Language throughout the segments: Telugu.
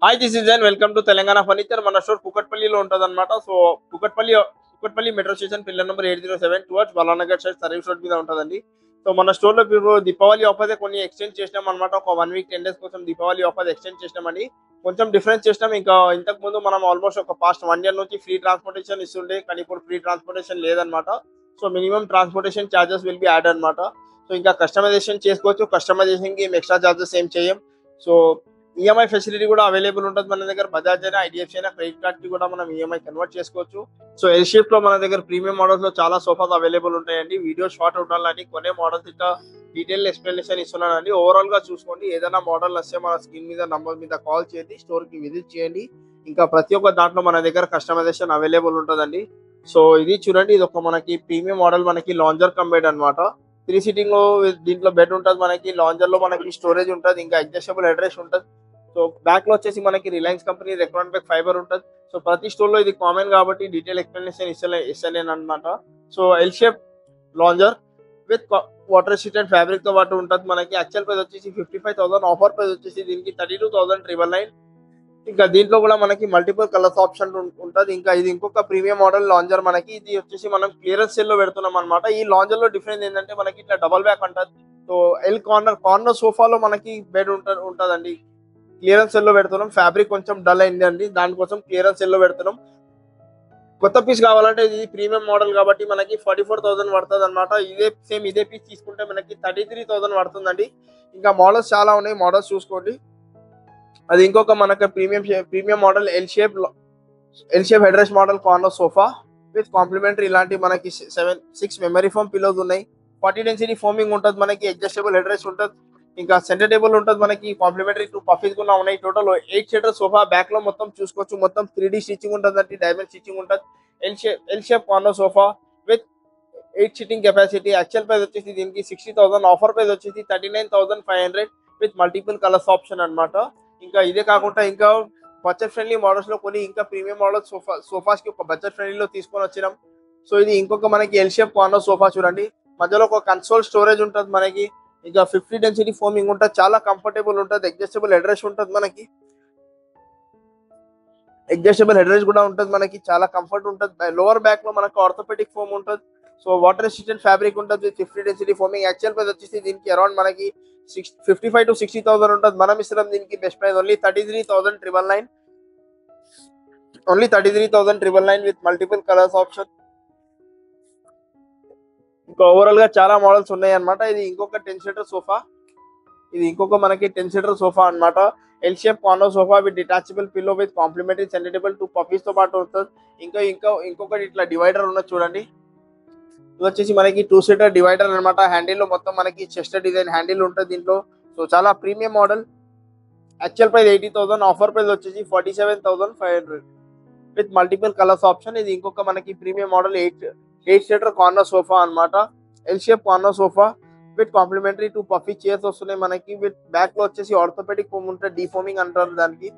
Hi this is Jain welcome to Telangana furniture. మన స్టోర్ కుకట్పల్లిలో ఉంటుంది అనమాట. So Kukatpally metro station pillar number 807 towards Balanagar side service road మీద ఉంటుందండి. సో మన స్టోర్ లో ఇప్పుడు దీపావళి ఆఫర్ కొన్ని ఎక్స్టెండ్ చేసినాం అనమాట. ఒక 1 వీక్ 10 days కోసం దీపావళి ఆఫర్ ఎక్స్టెండ్ చేసినామండి. కొంచెం డిఫరెన్స్ చేసినాం. ఇంకా ఇంతకు ముందు మనం ఆల్మోస్ట్ ఒక పాస్ట్ 1 year నుంచి ఫ్రీ ట్రాన్స్పోర్టేషన్ ఇస్తుండే, కానీ ఇప్పుడు ఫ్రీ ట్రాన్స్పోర్టేషన్ లేదనమాట. So minimum transportation charges will be add అనమాట. సో ఇంకా కస్టమైజేషన్ చేసుకోవచ్చు. కస్టమైజేషన్ కి ఎక్స్ట్రా ఛార్జెస్ ఏం చేయం. సో ఈఎంఐ ఫెసిలిటీ కూడా అవైలబుల్ ఉంటుంది మన దగ్గర. బజాజ్ అయినా, ఐడిఎఫ్సి అయినా, క్రెడిట్ కార్డ్ కి కూడా మనం ఈఎంఐ కన్వర్ట్ చేసుకోవచ్చు. సో ఎల్ షేప్ లో మన దగ్గర ప్రీమియం మోడల్స్ లో చాలా సోఫాస్ అవైలబుల్ ఉంటాయండి. వీడియో షార్ట్ ఉండాలని కొనే మోడల్స్ ఇట్లా డీటెయిల్ ఎక్స్ప్లెనేషన్ ఇస్తున్నానండి. ఓవరాల్ గా చూసుకోండి. ఏదైనా మోడల్ వస్తే మన స్క్రీన్ మీద నంబర్ మీద కాల్ చేయండి, స్టోర్ కి విజిట్ చేయండి. ఇంకా ప్రతి ఒక్క దాంట్లో మన దగ్గర కస్టమైజేషన్ అవైలబుల్ ఉంటుందండి. సో ఇది చూడండి, ఇది ఒక మనకి ప్రీమియం మోడల్, మనకి లాంజర్ కమ్ బెడ్ అనమాట. 3 సీటింగ్ లో దీంట్లో బెడ్ ఉంటుంది మనకి. లాంజర్ లో మనకి స్టోరేజ్ ఉంటుంది, ఇంకా అడ్జస్టబుల్ హెడ్ ఉంటుంది. సో బ్యాక్ లో వచ్చేసి మనకి Reliance company Recron back fibre ఉంటుంది. సో ప్రతి స్టోర్ లో ఇది కామన్ కాబట్టి డీటెయిల్ ఎక్స్ప్లెనేషన్ ఇస్తలేను అనమాట. So L shape lounger with water resistant fabric తో పాటు ఉంటుంది మనకి. యాక్చువల్ ప్రైస్ వచ్చేసి 55,000, ఆఫర్ ప్రైస్ వచ్చేసి దీనికి 32,999. ఇంకా దీంట్లో కూడా మనకి మల్టిపుల్ కలర్స్ ఆప్షన్ ఉంటుంది. ఇంకా ఇది ఇంకొక ప్రీమియం మోడల్ లాంజర్ మనకి. ఇది వచ్చేసి మనం క్లియరెన్స్ సేల్ లో పెడుతున్నాం అనమాట. ఈ లాంజర్ లో డిఫరెన్స్ ఏంటంటే మనకి ఇట్లా డబల్ బ్యాక్ ఉంటుంది. సో కార్నర్ సోఫాలో మనకి బెడ్ ఉంటుందండి. క్లియరెన్స్ సెల్ లో పెడుతున్నాం. ఫ్యాబ్రిక్ కొంచెం డల్ అయింది అండి, దానికోసం క్లియరెన్స్ సెల్ లో పెడుతున్నాం. కొత్త పీస్ కావాలంటే ఇది ప్రీమియం మోడల్ కాబట్టి మనకి 44,000 పడుతుంది అనమాట. ఇదే పీస్ తీసుకుంటే మనకి 33,000 పడుతుందండి. ఇంకా మోడల్స్ చాలా ఉన్నాయి, మోడల్స్ చూసుకోండి. అది ఇంకొక మనకి premium model L shape head rest model corner sofa with complementary. ఇలాంటి మనకి 6 మెమరీ ఫోమ్ పిల్లోస్ ఉన్నాయి. 40 డెన్సిటీ ఫోమింగ్ ఉంటుంది మనకి. అడ్జస్టబుల్ హెడ్ రెస్ట్ ఉంటుంది. ఇంకా సెంటర్ టేబుల్ ఉంటుంది మనకి. కాంప్లిమెంటరీ 2 పఫీస్ కూడా ఉన్నాయి. Total 8 seater sofa. బ్యాక్ లో మొత్తం చూసుకోవచ్చు, మొత్తం 3D స్టిచ్చింగ్ ఉంటుంది, డైమండ్ స్టిచ్చింగ్ ఉంటుంది. L shape corner sofa with 8 seating capacity. Actual price వచ్చేసి దీనికి 60,000, ఆఫర్ ప్రైస్ వచ్చేసి 39,500 విత్ మల్టిపుల్ కలర్స్ ఆప్షన్ అనమాట. ఇంకా ఇదే కాకుండా ఇంకా బడ్జెట్ ఫ్రెండ్లీ మోడల్స్ లో కొన్ని ఇంకా ప్రీమియం మోడల్ సోఫాస్ కి ఒక బడ్జెట్ ఫ్రెండ్లీలో తీసుకొని వచ్చినాం. సో ఇది ఇంకొక మనకి ఎల్ షేప్ కార్నర్ సోఫా చూడండి. మధ్యలో ఒక కన్సోల్ స్టోరేజ్ ఉంటుంది మనకి. ఇంకా 50 డెన్సిటీ ఫోమింగ్ ఉంటుంది, చాలా కంఫర్టబుల్ ఉంటుంది. అడ్జస్టబుల్ హెడ్ రెస్ట్ ఉంటుంది మనకి. అడ్జస్టబుల్ హెడ్ రెస్ట్ కూడా ఉంటుంది మనకి, చాలా కంఫర్ట్ ఉంటుంది. లోవర్ బ్యాక్ లో మనకు ఆర్థోపెడిక్ ఫోమ్ ఉంటుంది. సో వాటర్ రెసిస్టెంట్ ఫ్యాబ్రిక్ ఉంటుంది, 50 డెన్సిటీ ఫోమింగ్. యాక్చువల్ ప్రైస్ వచ్చేసి దీనికి అరౌండ్ మనకి 55 to 60,000 ఉంటుంది. మనం ఇస్తున్నాం దీనికి best price only 33,999. Only 33,999 with multiple colours option. ఇంకా ఓవరాల్ గా చాలా మోడల్స్ ఉన్నాయి అనమాట. ఇది ఇంకొక 10 సీటర్ సోఫా. ఇది ఇంకొక మనకి 10 సీటర్ సోఫా అనమాట. L shape corner sofa with detachable pillow with complimentary centre table 2 puffies తో పాటు ఉంటుంది. ఇంకొకటి ఇట్లా డివైడర్ ఉన్నది చూడండి. ఇది వచ్చేసి మనకి 2 సీటర్ డివైడర్ అనమాట. హ్యాండిల్ లో మొత్తం మనకి చెస్ట్ డిజైన్ హ్యాండిల్ ఉంటుంది దీంట్లో. సో చాలా premium model. Actual price 80,000, offer price వచ్చేసి 47,500 విత్ మల్టిపుల్ కలర్స్ ఆప్షన్. ఇది ఇంకొక మనకి premium model 8 seater corner sofa అనమాట. L shape corner sofa with complimentary 2 puffy chairs వస్తున్నాయి మనకి. విత్ బ్యాక్ లో వచ్చేసి ఆర్థోపెడిక్ ఫోమ్ ఉంటుంది, డీఫోమింగ్ అంటారు దానికి.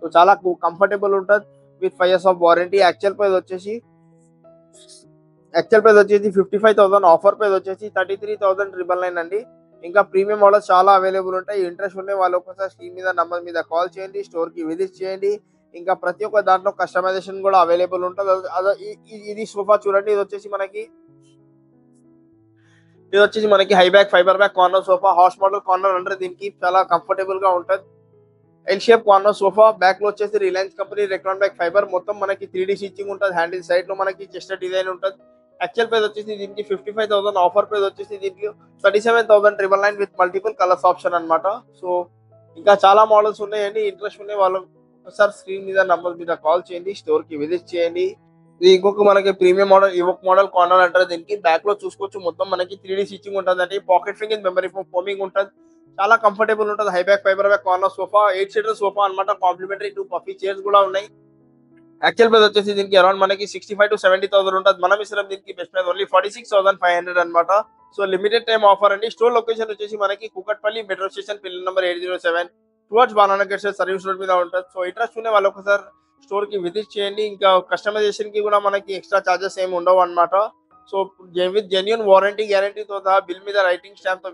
సో చాలా కంఫర్టబుల్ ఉంటుంది with 5 years of warranty. Actual price వచ్చేసి 55,000, ఆఫర్ ప్రైస్ వచ్చేసి 33,999 అండి. ఇంకా ప్రీమియం మోడల్స్ చాలా అవైలబుల్ ఉంటాయి. ఇంట్రెస్ట్ ఉండే వాళ్ళు ఒకసారి స్క్రీన్ మీద నంబర్ మీద కాల్ చేయండి, స్టోర్ కి విజిట్ చేయండి. ఇంకా ప్రతి ఒక్క దాంట్లో కస్టమైజేషన్ కూడా అవైలబుల్ ఉంటుంది. ఇది సోఫా చూడండి. ఇది వచ్చేసి మనకి high back fibre back corner sofa. Horse model corner అంటే దీనికి చాలా కంఫర్టబుల్ గా ఉంటుంది. L shape corner sofa. Back లో వచ్చేసి Reliance company Recron back fibre. మొత్తం మనకి 3D స్టిచ్చింగ్ ఉంటుంది. హ్యాండిల్ సైడ్ లో మనకి చెస్ట్ డిజైన్ ఉంటుంది. యాక్చువల్ ప్రైస్ వచ్చేసి దీనికి 55,000, ఆఫర్ ప్రైస్ వచ్చేసి దీనికి 37,999 విత్ మల్టిపుల్ కలర్స్ ఆప్షన్ అనమాట. సో ఇంకా చాలా మోడల్స్ ఉన్నాయండి. ఇంట్రెస్ట్ ఉండే వాళ్ళు ఒకసారి స్క్రీన్ మీద నంబర్ మీద కాల్ చేయండి, స్టోర్ కి విజిట్ చేయండి. ఇది ఇంకొక మనకి premium model evoke model corner అంటారు దీనికి. బ్యాక్ లో చూసుకోవచ్చు, మొత్తం మనకి 3D స్టిచ్చింగ్ ఉంటుంది అండి. పాకెట్ ఫింగర్ మెమరీ ఫోమింగ్ ఉంటుంది, చాలా కంఫర్టబుల్ ఉంటుంది. High back fibre back corner sofa. 8 seater sofa అనమాట. కాంప్లిమెంటరీ 2 పఫీ చైర్స్ కూడా ఉన్నాయి. యాక్చువల్ ప్రైస్ వచ్చేసి దీనికి అరౌండ్ మనకి 65 to 70,000 ఉంటుంది. మనం ఇస్తున్నాం దీనికి బెస్ట్ ప్రైస్ ఓన్లీ 46,500 అనమాట. సో లిమిటెడ్ టైం ఆఫర్ అండి. స్టోర్ లొకేషన్ వచ్చేసి మనకి Kukatpally metro station pillar number 807 towards Balanagar service road మీద ఉంటుంది. సో ఇంట్రెస్ట్ ఉండే వాళ్ళు ఒకసారి స్టోర్ కి విజిట్ చేయండి. ఇంకా కస్టమైజేషన్ కి కూడా మనకి ఎక్స్ట్రా చార్జెస్ ఏమి ఉండవు అనమాట. సో విత్ జెన్యున్ వారంటీ గ్యారంటీతో సహా బిల్ మీద రైటింగ్ స్టాంప్ తో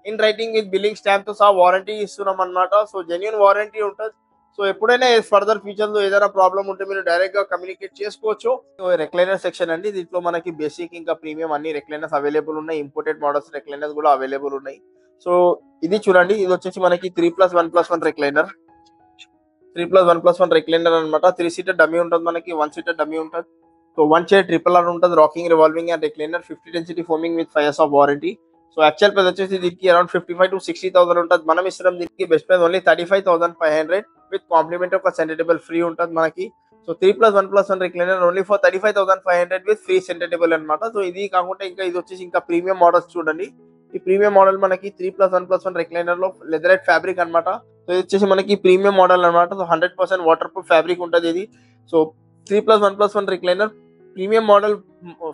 in writing with billing stamp తో సహా వారంటీ ఇస్తున్నాం అనమాట. సో జెన్యున్ వారంటీ ఉంటుంది. సో ఎప్పుడైనా ఫర్దర్ ఫ్యూచర్ లో ఏదైనా ప్రాబ్లం ఉంటే మీరు డైరెక్ట్ గా కమ్యూనికేట్ చేసుకోవచ్చు. రెక్లైనర్ సెక్షన్ అండి, దీంట్లో మనకి బేసిక్ ఇంకా ప్రీమియం అన్ని రెక్లైనర్స్ అవైలబుల్ ఉన్నాయి. ఇంపోర్టెడ్ మోడల్స్ రెక్లైనర్స్ కూడా అవైలబుల్ ఉన్నాయి. సో ఇది చూడండి, ఇది వచ్చేసి మనకి 3+1+1 రెక్లైనర్. 3+1+1 రెక్లైనర్ అనమాట. 3 సీటర్ డమ్మీ ఉంటుంది, మనకి 1 సీటర్ డమ్మీ ఉంటుంది. సో 1 చైర్ RRR ఉంటుంది, rocking revolving and recliner, 50 density foaming with 5 years of warranty. So actual price వచ్చేసి దీనికి అరౌండ్ 55 to 60,000 ఉంటుంది. మనం ఇస్తున్నాం దీనికి best price only 35,500 with compliment ఒక సెంటర్ టేబుల్ ఫ్రీ ఉంటుంది మనకి. So 3+1+1 recliner only for 35,500 with free centre table అనమాట. సో ఇది కాకుండా ఇంకా ఇది వచ్చేసి ఇంకా ప్రీమియం మోడల్స్ చూడండి. ఈ ప్రీమియం మోడల్ మనకి 3+1+1 రెక్లైనర్ లో లెదరైట్ ఫ్యాబ్రిక్ అనమాట. సో ఇది వచ్చేసి మనకి ప్రీమియం మోడల్ అనమాట. సో 100% వాటర్ ప్రూఫ్ ఫ్యాబ్రిక్ ఉంటుంది ఇది. So 3+1+1 recliner premium model,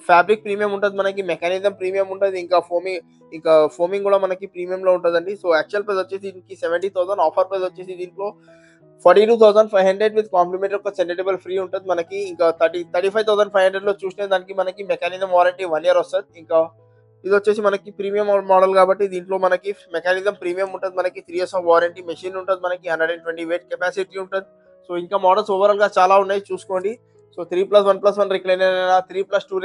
fabric premium ఉంటుంది మనకి, మెకానిజం ప్రీమియం ఉంటుంది, ఇంకా ఫోమింగ్ కూడా మనకి ప్రీమియం లో ఉంటుందండి. సో యాక్చువల్ ప్రైస్ వచ్చేసి దీనికి 70,000, ఆఫర్ ప్రైస్ వచ్చేసి దీంట్లో 42,500 విత్ కాంప్లిమెంటరీ ఒక సెంటర్ టేబుల్ ఫ్రీ ఉంటుంది మనకి. ఇంకా 35,500 లో చూసిన దానికి మనకి మెకానిజం వారంటీ 1 year వస్తుంది. ఇంకా ఇది వచ్చేసి మనకి ప్రీమియం మోడల్ కాబట్టి దీంట్లో మనకి మెకానిజం ప్రీమియం ఉంటుంది మనకి, 3 years ఆఫ్ వారంటీ, మెషిన్ ఉంటుంది మనకి, 120 weight కెపాసిటీ ఉంటుంది. సో ఇంకా మోడల్స్ ఓవరాల్ గా చాలా ఉన్నాయి చూసుకోండి. సో 3+1+1 రెక్లైనర్ అయినా, 3+2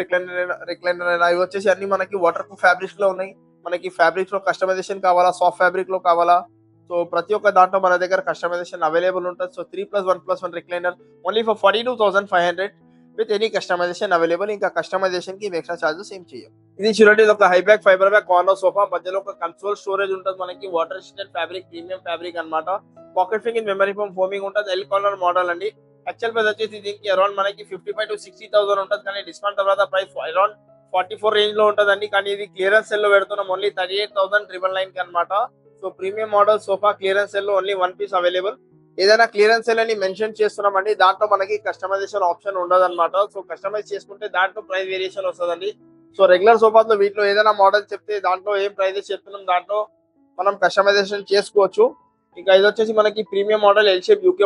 రెక్లైనర్ అయినా, ఇవి వచ్చేసి అన్ని మనకి వాటర్ ప్రూఫ్ ఫ్యాబ్రిక్స్ లో ఉన్నాయి. మనకి ఫ్యాబ్రిక్స్ లో కస్టమైజేషన్ కావాలా, సాఫ్ట్ ఫ్యాబ్రిక్ లో కావాలా, సో ప్రతి ఒక్క దాంట్లో మన దగ్గర కస్టమైజేషన్ అవైలబుల్ ఉంటుంది. So 3+1+1 recliner only for 42,500 with any customisation available. ఇంకా కస్టమైజేషన్ కి ఎక్స్ట్రా చార్జెస్ ఏం చేయం. ఇది చూడండి, ఇది ఒక high back fibre back corner sofa, మధ్యలో ఒక కన్సోల్ స్టోరేజ్ ఉంటుంది మనకి, water resistant fabric, premium fabric అనమాట. పాకెట్ ఫింగింగ్ మెమరీ ఫోమ్ ఫోమింగ్ ఉంటుంది, ఎల్ కార్నర్ మోడల్ అండి. యాక్చువల్ ప్రైస్ వచ్చేసి దీనికి అరౌండ్ మనకి 55 to 60,000 ఉంటుంది, కానీ డిస్కౌంట్ తర్వాత ప్రైస్ అరౌండ్ 44 రేంజ్ లో ఉంటుందండి. కానీ ఇది క్లియరెన్స్ సెల్ లో పెడుతున్నాం ఓన్లీ 38,999 కి అనమాట. So premium model sofa clearance cell లో ఓన్లీ 1 piece అవైలబుల్. ఏదైనా క్లియరెన్స్ సెల్ అని మెన్షన్ చేస్తున్నామండి, దాంట్లో మనకి కస్టమైజేషన్ ఆప్షన్ ఉండదు అనమాట. సో కస్టమైజ్ చేసుకుంటే దాంట్లో ప్రైస్ వేరియేషన్ వస్తుందండి. సో రెగ్యులర్ సోఫాస్ లో వీటిలో ఏదైనా మోడల్ చెప్తే దాంట్లో ఏం ప్రైజెస్ చెప్తున్నాం దాంట్లో మనం కస్టమైజేషన్ చేసుకోవచ్చు. ఇంకా ఇది వచ్చేసి మనకి premium model, L shape UK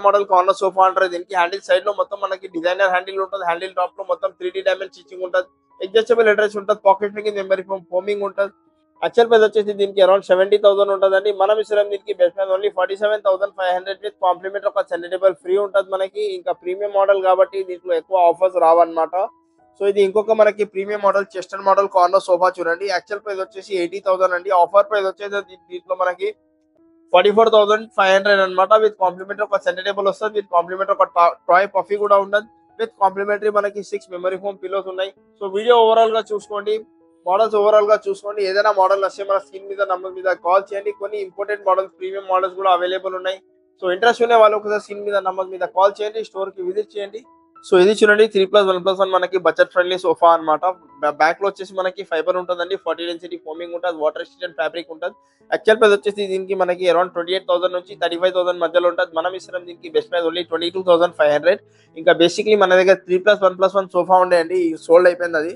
model corner sofa అంటారు దీనికి. హ్యాండిల్ సైడ్ లో మొత్తం మనకి డిజైనర్ హ్యాండిల్ ఉంటుంది, హ్యాండిల్ టాప్ లో మొత్తం 3D డైమండ్ స్టిచ్చింగ్ ఉంటుంది, అడ్జస్టబుల్ అడ్రస్ ఉంటుంది, పాకెట్ ఫింగింగ్ మెమరీ ఫోమ్ ఫోమింగ్ ఉంటుంది. యాక్చువల్ ప్రైస్ వచ్చేసి దీనికి అరౌండ్ 70,000 ఉంటుందండి. మనం ఇస్తున్నాం దీనికి best price only 47,500 with compliment ఒక సెంటర్ టేబుల్ ఫ్రీ ఉంటుంది మనకి. ఇంకా ప్రీమియం మోడల్ కాబట్టి దీంట్లో ఎక్కువ ఆఫర్స్ రావన్నమాట. సో ఇది ఇంకొక మనకి premium model Chester model corner sofa చూడండి. యాక్చువల్ ప్రైస్ వచ్చేసి 80,000 అండి. ఆఫర్ ప్రైస్ వచ్చేసి దీంట్లో మనకి 44,500 అనమాట. విత్ కాంప్లిమెంటరీ ఒక సెంటర్ టేబుల్ వస్తుంది, విత్ కాంప్లిమెంటరీ ఒక టాయ్ పఫీ కూడా ఉండదు, విత్ కాంప్లిమెంటరీ మనకి 6 మెమరీ ఫోమ్ పిల్లోస్ ఉన్నాయి. సో వీడియో ఓవరాల్ గా చూసుకోండి, మోడల్స్ ఓవరాల్ గా చూసుకోండి. ఏదైనా మోడల్ వస్తే మన స్క్రీన్ మీద నంబర్ మీద కాల్ చేయండి. కొన్ని ఇంపార్టెంట్ మోడల్స్, ప్రీమియం మోడల్స్ కూడా అవైలబుల్ ఉన్నాయి. సో ఇంట్రెస్ట్ ఉన్న వాళ్ళు ఒకసారి స్క్రీన్ మీద నంబర్ మీద కాల్ చేయండి, స్టోర్ కి విజిట్ చేయండి. సో ఇది చూడండి, 3+1+1 మనకి బడ్జెట్ ఫ్రెండ్లీ సోఫా అనమాట. బ్యాక్ లో వచ్చేసి మనకి ఫైబర్ ఉంటుందండి, 40 డెన్సిటీ ఫోమింగ్ ఉంటుంది, వాటర్ రెసిస్టెంట్ ఫ్యాబ్రిక్ ఉంటుంది. యాక్చువల్ ప్రైస్ వచ్చేసి దీనికి మనకి అరౌండ్ 28,000 నుంచి 35,000 మధ్యలో ఉంటుంది. మనం ఇస్తున్నాం దీనికి బెస్ట్ ప్రైస్ ఓన్లీ 22,500. ఇంకా బేసిక్లీ మన దగ్గర 3+1+1 సోఫా ఉండే అండి, సోల్డ్ అయిపోయింది అది.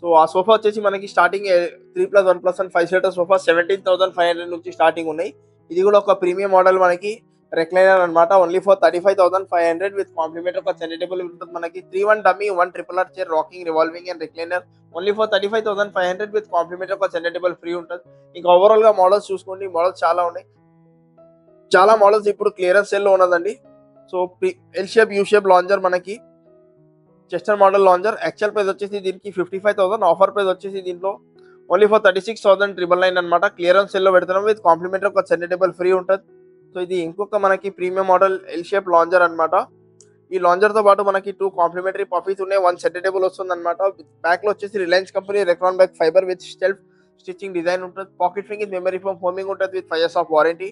సో ఆ సోఫా వచ్చేసి మనకి స్టార్టింగ్ 3+1+1 5 సీటర్ సోఫా 17,500 నుంచి స్టార్టింగ్ ఉన్నాయి. ఇది కూడా ఒక ప్రీమియం మోడల్ మనకి రెక్లైనర్ అనమాట, ఓన్లీ ఫర్ 35,500 విత్ కాంప్లిమెంట్ ఒక సెంటర్ టేబుల్ ఉంటుంది మనకి. 3-1 dummy, 1 RRR chair, rocking revolving and recliner, only for 35,500 with compliment ఒక సెంటర్ టేబుల్ ఫ్రీ ఉంటుంది. ఇంకా ఓవరాల్ గా మోడల్స్ చూసుకోండి, మోడల్స్ చాలా ఉన్నాయి. చాలా మోడల్స్ ఇప్పుడు క్లియరెన్స్ సేల్ లో ఉన్నదండి. So L shape U shape lounger మనకి chester model lounger. Actual price వచ్చేసి దీనికి 55,000, ఆఫర్ ప్రైస్ వచ్చేసి దీంట్లో ఓన్లీ ఫర్ 36,999 అనమాట. క్లియరెన్స్ సేల్ లో పెడుతున్నాం, విత్ కాంప్లిమెంటరీ ఒక సెంటర్ టేబుల్ ఫ్రీ ఉంటుంది. సో ఇది ఇంకొక మనకి premium model L shape lounger అనమాట. ఈ లాంజర్ తో పాటు మనకి 2 కాంప్లిమెంటరీ పఫీస్ ఉన్నాయి, 1 సెంటర్ టేబుల్ వస్తుంది అనమాట. బ్యాక్ లో వచ్చేసి Reliance company Recron back fibre with self stitching design ఉంటుంది, పాకెట్ ఫింగింగ్ మెమరీ ఫోమ్ ఫోమింగ్ ఉంటుంది, with 5 years of warranty.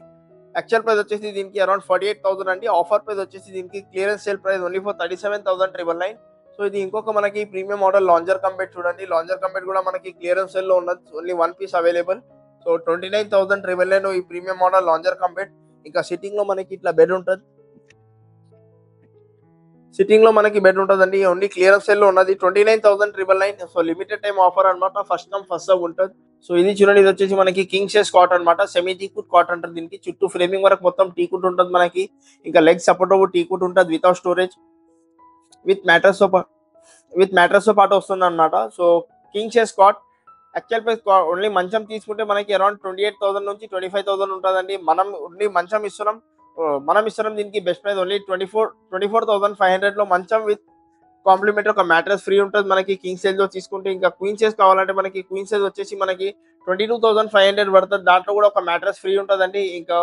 Actual price వచ్చేసి దీనికి అరౌండ్ 48,000 అండి. ఆఫర్ ప్రైస్ వచ్చేసి దీనికి clearance sale price only for 37,999. So ఇది ఇంకొక మనకి ప్రీమియం మోడల్ లాంజర్ కంబెట్ చూడండి. లాంజర్ కంబెట్ కూడా మనకి క్లియరెన్స్ సేల్ లో ఉన్నది, ఓన్లీ 1 piece అవైలబుల్. సో 29,999 ఈ ప్రీమియం మోడల్ లాంజర్ కంబెట్. ఇంకా సిట్టింగ్ లో మనకి ఇట్లా బెడ్ ఉంటుంది, సిట్టింగ్ లో మనకి బెడ్ ఉంటుందండి. ఓన్లీ క్లియరెన్స్ సేల్ లో ఉన్నది 29,999. సో లిమిటెడ్ టైం ఆఫర్ అనమాట, ఫస్ట్ కమ్ ఫస్ట్ సర్వ్ ఉంటుంది. సో ఇది చూడండి, ఇది వచ్చేసి మనకి కింగ్ సైజ్ కాట్ అనమాట, సెమీ టీకుడ్ కాట్ అంటారు దీనికి. చుట్టూ ఫ్రేమింగ్ వరకు మొత్తం టీకుడ్ ఉంటుంది మనకి. ఇంకా లెగ్ సపోర్ట్ టీకుడ్ ఉంటుంది, వితౌట్ స్టోరేజ్, విత్ మ్యాట్రస్ తో పాటు వస్తుంది అనమాట. So king size cot. Actual price only మంచం తీసుకుంటే మనకి అరౌండ్ 28,000 నుంచి 25,000 ఉంటుందండి. మనం ఓన్లీ మంచం ఇస్తున్నాం, మనం ఇస్తున్నాం దీనికి బెస్ట్ ప్రైస్ ఓన్లీ 24,500 లో మంచం విత్ కాంప్లిమెంటరీ ఒక మ్యాట్రెస్ ఫ్రీ ఉంటుంది మనకి కింగ్ సైజ్ లో తీసుకుంటే. ఇంకా క్వీన్ సైజ్ కావాలంటే మనకి క్వీన్ సైజ్ వచ్చేసి మనకి 22,500 పడుతుంది. దాంట్లో కూడా ఒక మ్యాట్రెస్ ఫ్రీ ఉంటుందండి. ఇంకా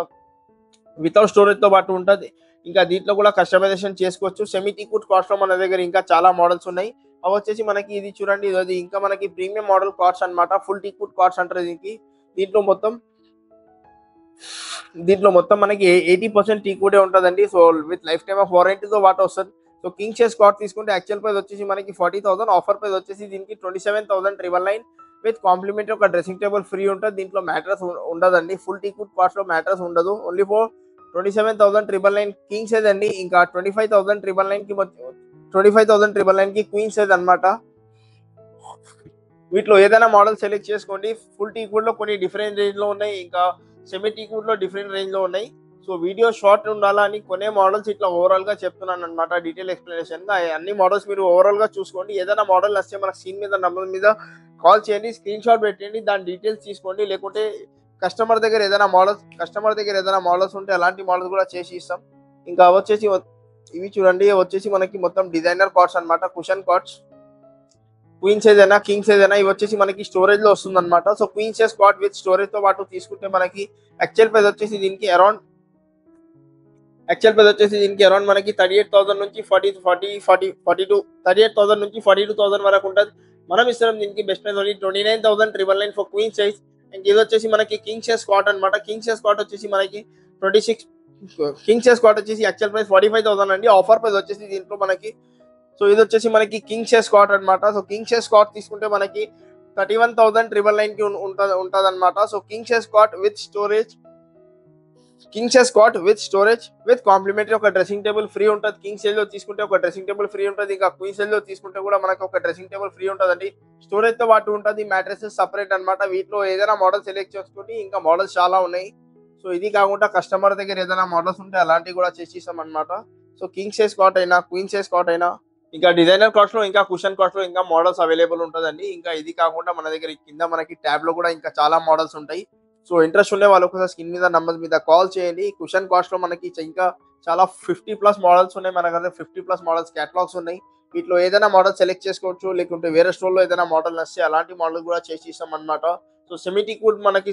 వితౌట్ స్టోరేజ్ తో పాటు ఉంటుంది. ఇంకా దీంట్లో కూడా కస్టమైజేషన్ చేసుకోవచ్చు. సెమీ టీకుడ్ కాస్ట్ లో మన దగ్గర ఇంకా చాలా మోడల్స్ ఉన్నాయి. అవి వచ్చేసి మనకి ఇది చూడండి, ఇది ఇంకా మనకి ప్రీమియం మోడల్ కార్డ్స్ అన్నమాట. ఫుల్ టీకుడ్ కార్డ్స్ అంటారు దీనికి. దీంట్లో మొత్తం మనకి 80% టీకుడే ఉంటుందండి. So with life time వారంటీతో పాటు వస్తుంది. సో కింగ్ సైజ్ కార్డ్ తీసుకుంటే యాక్చువల్ ప్రైస్ వచ్చేసి మనకి 40,000, ఆఫర్ ప్రైస్ వచ్చేసి దీనికి 27,999 విత్ కాంప్లిమెంటరీ ఒక డ్రెస్సింగ్ టేబుల్ ఫ్రీ ఉంటుంది. దీంట్లో మ్యాట్రస్ ఉండదండి. ఫుల్ టీకుడ్ కాస్ట్ లో మ్యాట్రస్ ఉండదు. ఓన్లీ ఫర్ 27,999 కింగ్ సైజ్ అండి. ఇంకా 25,999 కి క్వీన్ సైజ్ అన్నమాట. వీటిలో ఏదైనా మోడల్ సెలెక్ట్ చేసుకోండి. ఫుల్ టీకుడ్ లో కొన్ని డిఫరెంట్ రేంజ్ లో ఉన్నాయి, ఇంకా సెమీ టీకుడ్ లో డిఫరెంట్ రేంజ్ లో ఉన్నాయి. సో వీడియో షార్ట్ ఉండాలని కొనే మోడల్స్ ఇట్లా ఓవరాల్ గా చెప్తున్నాను అనమాట, డీటెయిల్ ఎక్స్ప్లెనేషన్ గా. అన్ని మోడల్స్ మీరు ఓవరాల్ గా చూసుకోండి. ఏదైనా మోడల్ వస్తే మన స్క్రీన్ మీద నంబర్ మీద కాల్ చేయండి, స్క్రీన్ షాట్ పెట్టండి, దాని డీటెయిల్స్ తీసుకోండి. లేకుంటే కస్టమర్ దగ్గర ఏదైనా మోడల్స్ ఉంటే అలాంటి మోడల్స్ కూడా చేసి ఇస్తాం. ఇంకా వచ్చేసి ఇవి చూడండి, వచ్చేసి మనకి మొత్తం డిజైనర్ కార్డ్స్ అన్నమాట, కుషన్ కార్డ్స్. క్వీన్ సైజ్ అయినా కింగ్ సైజ్ అయినా ఇవి వచ్చేసి మనకి స్టోరేజ్ లో వస్తుంది అనమాట. So queen size card with storage తో పాటు తీసుకుంటే మనకి యాక్చువల్ ప్రైస్ వచ్చేసి దీనికి అరౌండ్ మనకి 38,000 నుంచి 42,000 వరకు ఉంటుంది. మనం ఇస్తున్నాం దీనికి best price only 29,999 for queen size. And ఇది వచ్చేసి మనకి కింగ్ సైజ్ కాట్ అనమాట. కింగ్ సైజ్ కాట్ వచ్చేసి మనకి 26 కింగ్ సైజ్ కాట్ వచ్చేసి యాక్చువల్ ప్రైస్ 45,000 అండి. ఆఫర్ ప్రైస్ వచ్చేసి దీంట్లో మనకి, సో ఇది వచ్చేసి మనకి కింగ్ సైజ్ కాట్ అనమాట. సో కింగ్ సైజ్ కాట్ తీసుకుంటే మనకి 31,999 కి ఉంటుంది అనమాట. So king size cot with storage with complimentary ఒక డ్రెస్సింగ్ టేబుల్ ఫ్రీ ఉంటుంది. కింగ్ సైజ్ లో తీసుకుంటే ఒక డ్రెస్సింగ్ టేబుల్ ఫ్రీ ఉంటుంది. ఇంకా క్వీన్ సైజ్ లో తీసుకుంటే కూడా మనకి ఒక డ్రెస్సింగ్ టేబుల్ ఫ్రీ ఉంటుందండి. స్టోరేజ్ తో పాటు ఉంటుంది. మ్యాట్రెసెస్ సపరేట్ అనమాట. వీటిలో ఏదైనా మోడల్ సెలెక్ట్ చేసుకుంటే ఇంకా మోడల్స్ చాలా ఉన్నాయి. సో ఇది కాకుండా కస్టమర్ దగ్గర ఏదైనా మోడల్స్ ఉంటే అలాంటివి కూడా చేసి ఇస్తాం అనమాట. సో కింగ్ సైజ్ కాట్ అయినా క్వీన్ సైజ్ కాట్ అయినా ఇంకా డిజైనర్ కాస్ట్ లో ఇంకా కుషన్ కాస్ట్ లో ఇంకా మోడల్స్ అవైలబుల్ ఉంటుందండి. ఇంకా ఇది కాకుండా మన దగ్గర కింద మనకి ట్యాబ్ లో కూడా ఇంకా చాలా మోడల్స్ ఉంటాయి. సో ఇంట్రెస్ట్ ఉండే వాళ్ళు ఒకసారి స్క్రీన్ మీద నంబర్ మీద కాల్ చేయండి. కుషన్ కాస్ట్ లో మనకి ఇంకా చాలా 50+ మోడల్స్ ఉన్నాయి. మన దగ్గర 50+ మోడల్స్ క్యాటలాగ్స్ ఉన్నాయి. వీటిలో ఏదైనా మోడల్ సెలెక్ట్ చేసుకోవచ్చు. లేకుంటే వేరే స్టోర్ లో ఏదైనా మోడల్ వస్తే అలాంటి మోడల్ కూడా చేసి ఇస్తాం అనమాట. సో సెమీటీకుడ్ మనకి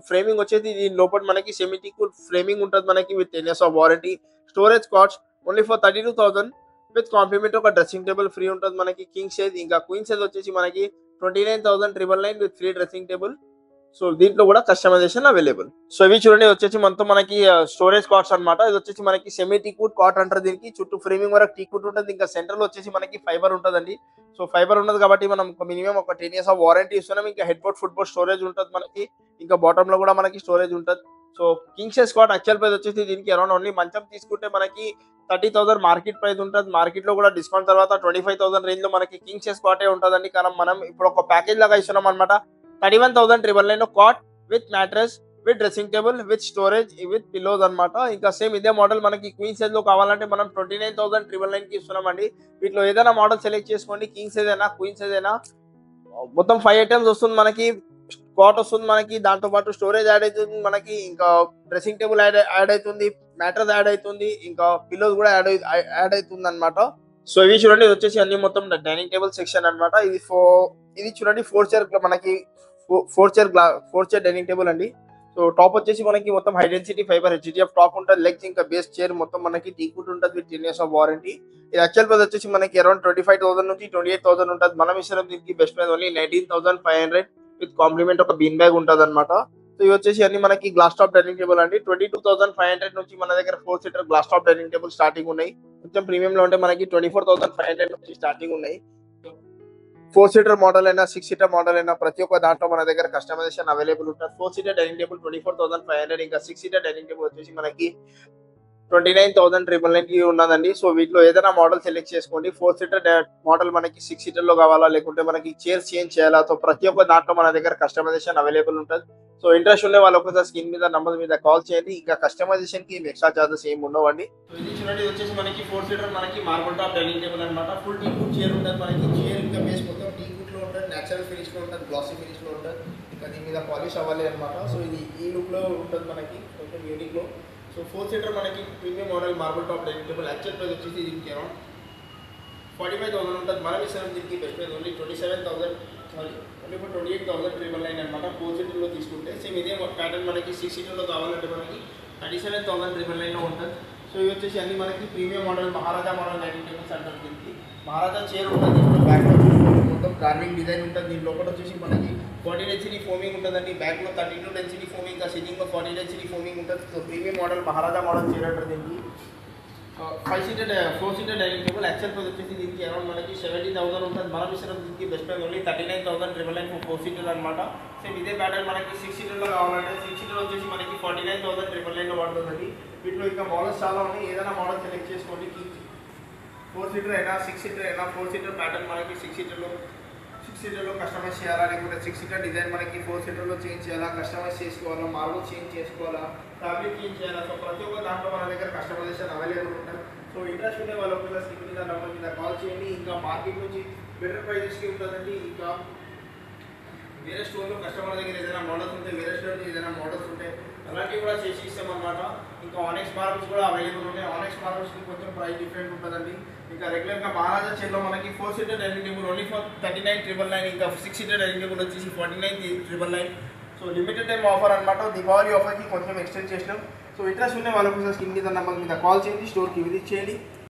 ఫ్రేమింగ్ వచ్చేది దీని లోపల మనకి సెమీటీకుడ్ ఫ్రేమింగ్ ఉంటుంది మనకి with 10 years of warranty. Storage cost only for 32,000 with compliment ఒక డ్రెస్సింగ్ టేబుల్ ఫ్రీ ఉంటుంది మనకి కింగ్ సైజ్. ఇంకా క్వీన్ సైజ్ వచ్చేసి మనకి 29,999 with free dressing table. So దీంట్లో కూడా కస్టమైజేషన్ అవైలబుల్. సో ఇవి చూడండి, వచ్చేసి మొత్తం మనకి స్టోరేజ్ కార్డ్స్ అన్నమాట. ఇది వచ్చేసి మనకి సెమీ టీకుడ్ కాట్ అంటారు దీనికి. చుట్టూ ఫ్రేమింగ్ వరకు టీకుడ్ ఉంటుంది. ఇంకా సెంటర్ లో వచ్చేసి మనకి ఫైబర్ ఉంటుందండి. సో ఫైబర్ ఉన్నది కాబట్టి మనం మినిమం ఒక 10 years ఆఫ్ వారంటీ ఇస్తున్నాం. ఇంకా head board foot board storage ఉంటుంది మనకి. ఇంకా బాటమ్ లో కూడా మనకి స్టోరేజ్ ఉంటుంది. So king size cot actual price వచ్చేసి దీనికి అరౌండ్ ఓన్లీ మంచం తీసుకుంటే మనకి 30,000 మార్కెట్ ప్రైస్ ఉంటుంది. మార్కెట్ లో కూడా డిస్కౌంట్ తర్వాత 25,000 రేంజ్ లో మనకి కింగ్ సైజ్ కాటే ఉంటుందండి. కానీ మనం ఇప్పుడు ఒక ప్యాకేజ్ లాగా ఇస్తున్నాం అనమాట. 31,999 cot with mattress with dressing table with storage with pillows అనమాట. ఇంకా సేమ్ ఇదే మోడల్ మనకి క్వీన్ సైజ్ లో కావాలంటే మనం 29,999 కి ఇస్తున్నామండి. వీటిలో ఏదైనా మోడల్ సెలెక్ట్ చేసుకోండి. కింగ్ సైజ్ అయినా క్వీన్ సైజ్ అయినా మొత్తం 5 items వస్తుంది మనకి. కాట్ వస్తుంది మనకి, దాంతో పాటు స్టోరేజ్ యాడ్ అవుతుంది మనకి, ఇంకా డ్రెస్సింగ్ టేబుల్ యాడ్ అవుతుంది, మ్యాట్రెస్ యాడ్ అవుతుంది, ఇంకా పిల్లోస్ కూడా యాడ్ అవుతుంది అనమాట. సో ఇవి చూడండి, ఇది వచ్చేసి అన్ని మొత్తం డైనింగ్ టేబుల్ సెక్షన్ అనమాట. ఇది చూడండి 4 chair మనకి 4 chair డైనింగ్ టేబుల్ అండి. సో టాప్ వచ్చేసి మనకి మొత్తం high density fibre HDF top ఉంటుంది. లెగ్స్ ఇంకా బేస్ చైర్ మొత్తం మనకి టీకుడ్ ఉంటుంది విత్ 10 years ఆఫ్ వారంటీ. ఇది యాక్చువల్ ప్రైస్ వచ్చేసి మనకి అరౌండ్ 25,000 నుంచి 28,000 ఉంటుంది. మనం ఇస్తున్న దీనికి best price only 19,500 with compliment ఒక బీన్ బ్యాగ్ ఉంటుంది అనమాట. సో ఇవి వచ్చేసి అన్ని మనకి గ్లాస్ టాప్ డైనింగ్ టేబుల్ అండి. 22,500 నుంచి మన దగ్గర 4 seater glass top dining table starting ఉన్నాయి. కొంచెం ప్రీమియం లో ఉంటే మనకి 24,500 నుంచి స్టార్టింగ్ ఉన్నాయి. 4 seater మోడల్ అయినా 6 seater మోడల్ అయినా ప్రతి ఒక్క దాంట్లో మన దగ్గర కస్టమైజేషన్ అవైలబుల్ ఉంటుంది. 4 seater డైనింగ్ టేబుల్ 24,500, ఇంకా 6 seater డైనింగ్ టేబుల్ వచ్చేసి మనకి 29,999 కి ఉన్నదండి. సో వీటిలో ఏదైనా మోడల్ సెలెక్ట్ చేసుకోండి. 4 seater మోడల్ మనకి 6 seater లో కావాలా, లేకుంటే మనకి చైర్స్ చేంజ్ చేయాలా, సో ప్రతి ఒక్క దాంట్లో మన దగ్గర కస్టమైజేషన్ అవైలబుల్ ఉంటుంది. సో ఇంట్రెస్ట్ ఉండే వాళ్ళు ఒకసారి స్క్రీన్ మీద నంబర్ మీద కాల్ చేయండి. ఇంకా కస్టమైజేషన్ కి ఎక్స్ట్రా చార్జెస్ ఏమి ఉండవండి. సో ఇది చూడండి, వచ్చేసి మనకి 4 seater మనకి మార్బుల్ టాప్ డైనింగ్ టేబుల్ అనమాట. ఫుల్ టీకుడ్ చైర్ ఉంటుంది మనకి. చైర్ ఇంకా బేస్ మొత్తం టీకుడ్ లో ఉంటుంది, నేచురల్ ఫినిష్ లో ఉంటుంది, గ్లాసీ ఫినిష్ లో ఉంటుంది. ఇంకా దీని మీద పాలిష్ అవ్వాలి అనమాట. సో ఇది ఈ లుక్ లో ఉంటుంది మనకి, కొంచెం యూనిక్ లో. సో 4 సీటర్ మనకి premium model marble top dining table actual price వచ్చేసి దీనికి అరౌండ్ 45,000 ఉంటుంది. మనం ఇస్తాం దీనికి best price only 27,000 sorry only for 28,999 అనమాట. 4 సీటర్లో తీసుకుంటే సేమ్ ఇదే ప్యాటర్న్ మనకి 6 సీటర్లో కావాలంటే మనకి 37,999లో ఉంటుంది. సో ఇవి వచ్చేసి అన్ని మనకి ప్రీమియం మోడల్ మహారాజా మోడల్ డైనింగ్ టేబుల్స్ అంటారు. దీనికి మహారాజా చైర్ ఉంటుంది. దీంట్లో బ్యాక్ మొత్తం కార్వింగ్ డిజైన్ ఉంటుంది. దీని లోపల వచ్చేసి మనకి 14 డెన్సిటీ ఫోమింగ్ ఉంటుందండి. బ్యాక్లో 32 డెన్సిటీ ఫోమింగ్, ఇంకా సిట్టింగ్లో 40 డెన్సిటీ ఫోమింగ్ ఉంటుంది. సో ప్రీమియం మోడల్ మహారాజా మోడల్ చైర్ అంటారు దీనికి. 4 seater dining table actual price వచ్చేసి దీనికి అరౌండ్ మనకి 70,000 ఉంటుంది. మనం ఇచ్చిన దీనికి best price only 39,999 for 4 seater అనమాట. సేమ్ ఇదే ప్యాటర్న్ మనకి 6 సీటర్లో కావాలంటే 6 సీటర్ వచ్చేసి మనకి 49,999లో పడుతుందండి. వీటిలో ఇంకా మోడల్స్ చాలా ఉన్నాయి. ఏదైనా మోడల్ సెలెక్ట్ చేసుకోండి. 4 సీటర్ అయినా 6 సీటర్ అయినా 4 సీటర్ ప్యాటర్న్ మనకి 6 సీటర్లో కస్టమైజ్ చేయాలా, లేకపోతే 6 సీటర్ డిజైన్ మనకి 4 సీటర్లో చేంజ్ చేయాలా, కస్టమైజ్ చేసుకోవాలా, మార్బుల్ చేంజ్ చేసుకోవాలా, ఫ్యాబ్రిక్ చేంజ్ చేయాలా. సో ప్రతి ఒక్క దాంట్లో మన దగ్గర కస్టమైజేషన్ అవైలబుల్ ఉంటుంది. సో ఇంట్రెస్ట్ ఉండే వాళ్ళు ఒకవేళ స్క్రీన్ మీద నెంబర్ మీద కాల్ చేయండి. ఇంకా మార్కెట్ నుంచి బెటర్ ప్రైజెస్కి ఉంటుందండి. ఇంకా వేరే స్టోర్లో కస్టమర్ దగ్గర ఏదైనా మోడల్స్ ఉంటే, వేరే స్టోర్లో ఏదైనా మోడల్స్ ఉంటే అలాంటివి కూడా చేసి ఇస్తామన్నమాట. ఇంకా ఆనెక్స్ మార్బుల్స్ కూడా అవైలబుల్ ఉన్నాయి. ఆనెక్స్ మార్బుల్స్కి కొంచెం ప్రైస్ డిఫరెంట్ ఉంటుందండి. ఇంకా రెగ్యులర్గా మహారాజా చైర్లో మనకి 4 seater dining table only for 39,999. ఇంకా 6 సీటర్ డైనింగ్ టేబుల్ వచ్చేసి 49,999. సో లిమిటెడ్ టైం ఆఫర్ అనమాట. దీపావళి ఆఫర్కి కొంచెం ఎక్స్టెండ్ చేసినాం. సో ఇంట్రెస్ట్ ఉండే వాళ్ళ కోసం స్క్రీన్ మీద నెంబర్ మీద కాల్ చేయండి, స్టోర్కి విజిట్ చేయండి.